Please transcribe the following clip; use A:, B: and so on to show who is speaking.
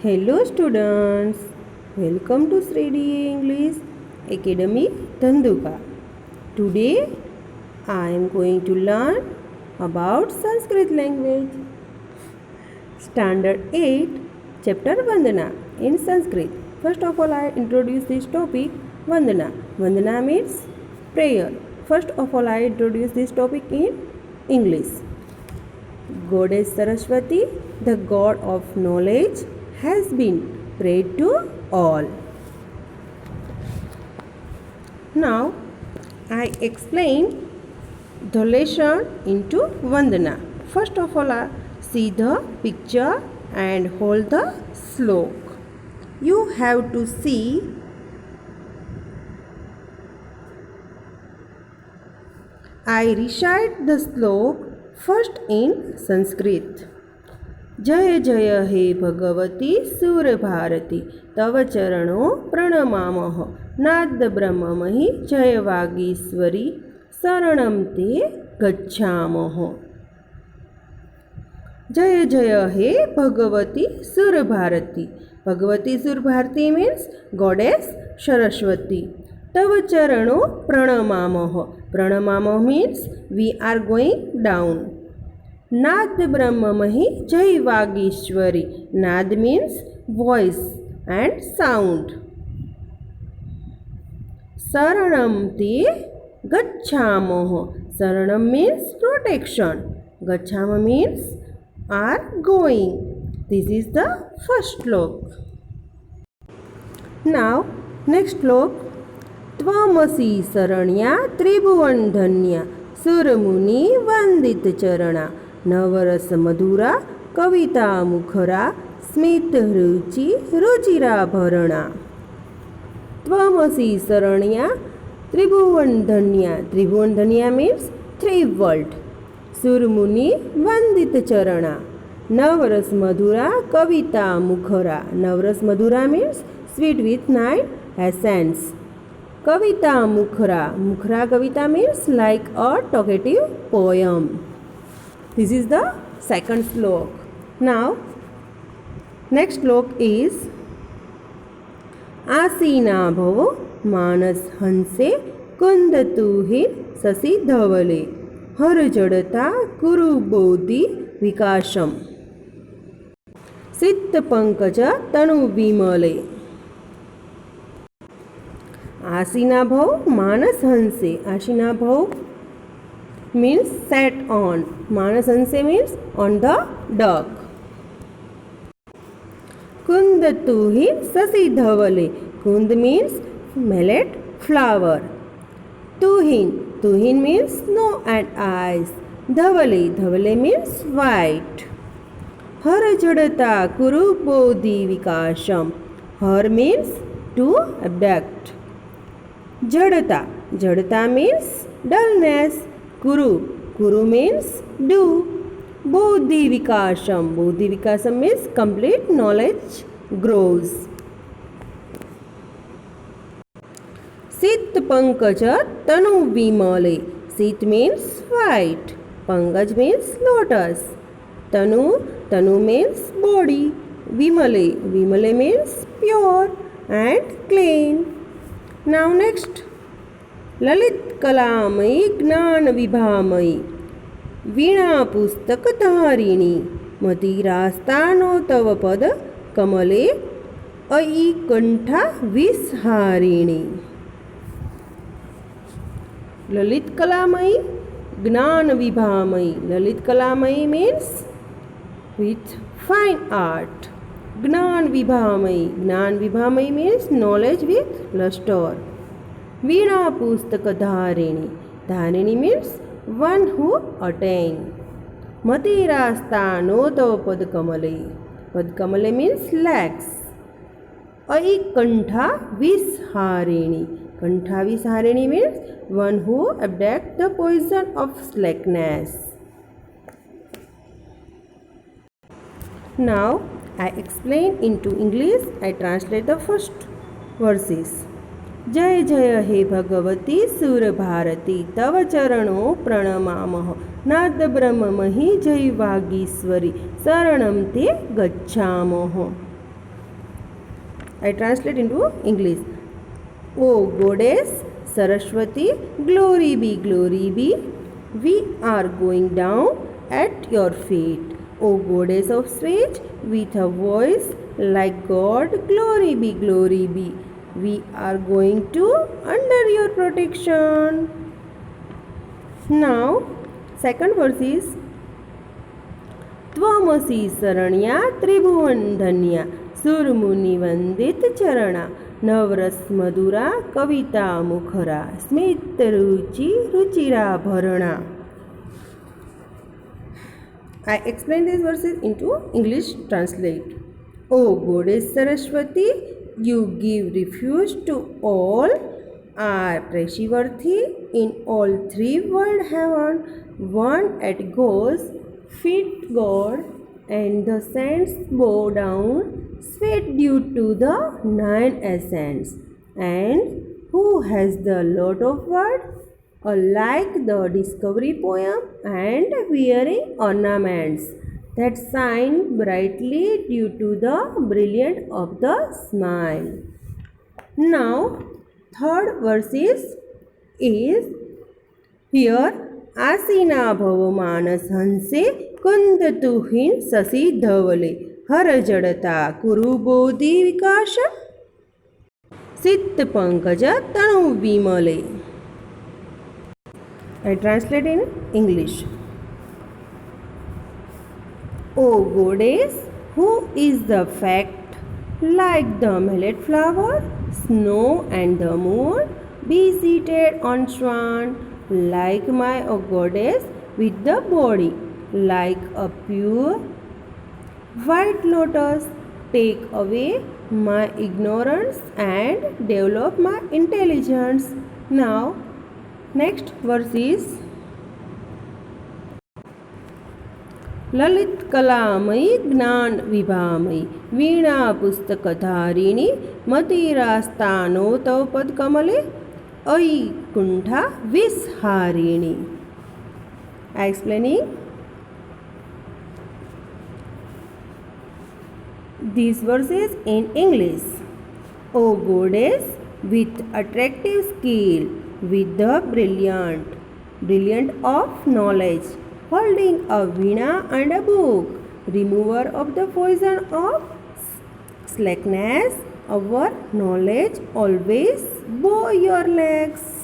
A: Hello students, welcome to Sredi English Academy Dhanduka. Today I am going to learn about Sanskrit language. Standard 8, Chapter Vandana in Sanskrit. First of all, I introduce this topic Vandana. Vandana means prayer. First of all, I introduce this topic in English. Goddess Saraswati, the god of knowledge, has been prayed to all. Now, I explain the lesson into Vandana. First of all, see the picture and hold the slok. You have to see I recite the slok first in Sanskrit. जय जय हे भगवती सूरभारती तव चरणों प्रणमामः नाद ब्रह्ममहि जय वागीश्वरी शरणं ते गच्छामः. जय जय हे भगवती सूरभारती. Bhagavati Surabharati means goddess Saraswati. तव चरणों प्रणमामः. प्रणमामः means we are going down. नाद ब्रह्ममहि जय वागीश्वरी. नाद मीन्स वॉइस एंड साउंड. शरणं ते गच्छामः. शरणं मीन्स प्रोटेक्शन. गच्छामः means are going. This is the first shloka. Now next shloka. त्वमसि शरण्या त्रिभुवन धन्या सुरमुनि वंदित चरणा नवरस मधुरा कविता मुखरा स्मित रुचि रुचिराभरणा. त्वमसि शरण्या त्रिभुवन धन्या. त्रिभुवन धन्या मीन्स 3 वर्ल्ड. सुरमुनि वंदित चरणा. नवरस मधुरा कविता मुखरा. नवरस मधुरा मीन्स स्वीट विथ 9 एसेंस. कविता मुखरा. मुखरा कविता means like a talkative poem. This is the second slok. Now, next slok is आसीना भव मानस हंसे कुंदतु हि शशि धवले हर जड़ता कुरु बोधि विकासम सिद्ध पंकज तनु विमले. आसीना भव मानस हंसे. आसीना भव means sat on. मानस हंसे means on the duck. कुंदतु हि शशि धवले. कुंद means millet flower. Tuhin. Tuhin means snow and ice. Dhawale. Dhawale means white. हर जड़ता कुरु बोधि विकासम. हर means to abduct. जड़ता. जड़ता means dullness. कुरु. कुरु means do. Bodhi विकासम. Bodhi विकासम means complete knowledge grows. सित पंकज तनु विमले. सित means white. Pankaj means lotus. Tanu. Tanu means body. विमले. विमले means pure and clean. Now next. Lalit कलामयी ज्ञान विभामयी वीणा पुस्तक धारिणी मतिरास्तानो तव पद कमले अयि कंठा विस्हारिणी. ललित कलामयी ज्ञान विभामयी. ललित कलामयी मीन्स विथ फाइन आर्ट. ज्ञान विभामयी. ज्ञान विभामयी मीन्स नॉलेज विथ लस्टर. वीणा पुस्तक धारिणी. धारिणी मीन्स वन हु अटेन. मतिरास्ता नो तव पद कमले. पद कमले मीन्स legs. अयि कंठा विस्हारिणी. कंठा विस्हारिणी means one who abduct the poison of slackness. Now I explain into English. I translate the first verses. जय जय हे भगवती सूरभारती तव चरणों प्रणमामः नाद ब्रह्ममहि जय वागीश्वरी शरणं ते गच्छामः. I translate into English. O Goddess Saraswati, glory be. We are going down at your feet. O Goddess of speech, with a voice like God, glory be. We are going to under your protection. Now, second verse is त्वमसि शरण्या त्रिभुवन धन्या सुरमुनि वंदित चरणा नवरस मधुरा कविता मुखरा स्मित रुचि रुचिरा भरणा. I explain these verses into English translate. O Goddess Saraswati, you give refuge to all, are praiseworthy in all three world heaven. One at God's feet God, and the saints bow down, sweat due to the nine essence. And who has the lot of word, like the discovery poem, and wearing ornaments that shine brightly due to the brilliance of the smile. Now, third verse is here. आसीना भव मानस हंसे कुंद तुहिन शशि धवले हर जड़ता कुरु बोधि विकास सिद्ध पंकज तनु विमले. I translate in English. O Goddess, who is the fact, like the millet flower, snow and the moon, be seated on swan, like my O Goddess, with the body like a pure white lotus, take away my ignorance and develop my intelligence. Now, next verse is Lalit कलामयी ज्ञान विभामयी वीणा पुस्तकधारिणी मतिरास्तानो तव पद कमले अयि कुंठा विस्हारिणी. I explaining these verses in English. O Goddess, with attractive skill, with the brilliant of knowledge, holding a veena and a book, remover of the poison of slackness, our knowledge always bow your legs.